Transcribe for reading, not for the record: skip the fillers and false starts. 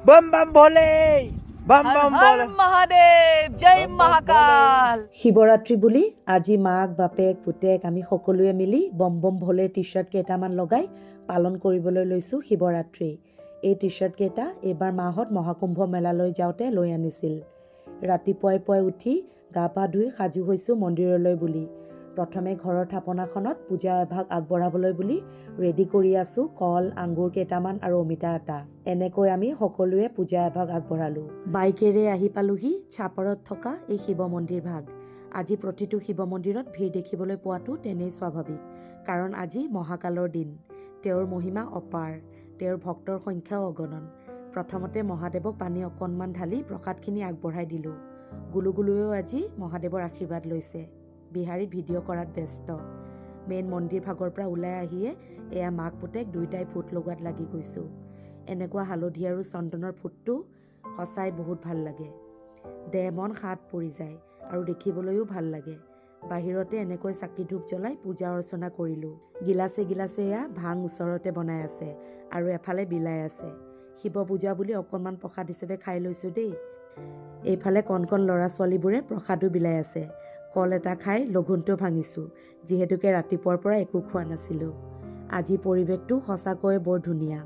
बम बम भोले बम बम হৰ भोले মহাদেৱ জয় মহাকাল। শিৱৰাত্ৰি বুলি আজি মাক বাপেক পুতেক আমি সকলোৱে মিলি বম বম ভোলে টি চাৰ্ট কেইটামান লগাই পালন কৰিবলৈ লৈছোঁ শিৱৰাত্ৰি। এই টি চাৰ্ট কেইটা এইবাৰ মাহত মহাকুম্ভ মেলালৈ যাওঁতে লৈ আনিছিল। ৰাতিপুৱাই পুৱাই উঠি গা পা ধুই সাজু হৈছোঁ মন্দিৰলৈ বুলি। প্ৰথমে ঘৰৰ থাপনাখনত পূজা এভাগ আগবঢ়াবলৈ বুলি ৰেডি কৰি আছোঁ কল আঙুৰ কেইটামান আৰু অমিতা এটা। এনেকৈ আমি সকলোৱে পূজা এভাগ আগবঢ়ালোঁ। বাইকেৰে আহি পালোহি ছাপাৰত থকা এই শিৱ মন্দিৰ ভাগ। আজি প্ৰতিটো শিৱ মন্দিৰত ভিৰ দেখিবলৈ পোৱাটো তেনেই স্বাভাৱিক, কাৰণ আজি মহাকালৰ দিন। তেওঁৰ মহিমা অপাৰ, তেওঁৰ ভক্তৰ সংখ্যাও অগণন। প্ৰথমতে মহাদেৱক পানী অকণমান ঢালি প্ৰসাদখিনি আগবঢ়াই দিলোঁ। গুলুগুলুৱেও আজি মহাদেৱৰ আশীৰ্বাদ লৈছে। বিহাৰী ভিডিঅ' কৰাত ব্যস্ত। মেইন মন্দিৰ ভাগৰ পৰা ওলাই আহিয়ে এয়া মাক পুতেক দুয়োটাই ফুট লগোৱাত লাগি গৈছোঁ। এনেকুৱা হালধি আৰু চন্দনৰ ফুটটো সঁচাই বহুত ভাল লাগে। দেহ মন শাঁত পৰি যায় আৰু দেখিবলৈও ভাল লাগে। বাহিৰতে এনেকৈ চাকি ধূপ জ্বলাই পূজা অৰ্চনা কৰিলোঁ। গিলাচে গিলাচে এয়া ভাং ওচৰতে বনাই আছে আৰু এফালে বিলাই আছে। শিৱ পূজা বুলি অকণমান প্ৰসাদ হিচাপে খাই লৈছোঁ দেই। এইফালে কণ কণ ল'ৰা ছোৱালীবোৰে প্ৰসাদো বিলাই আছে। কল এটা খাই লঘোণটো ভাঙিছোঁ, যিহেতুকে ৰাতিপুৱাৰ পৰা একো খোৱা নাছিলোঁ। আজি পৰিৱেশটো সঁচাকৈয়ে বৰ ধুনীয়া।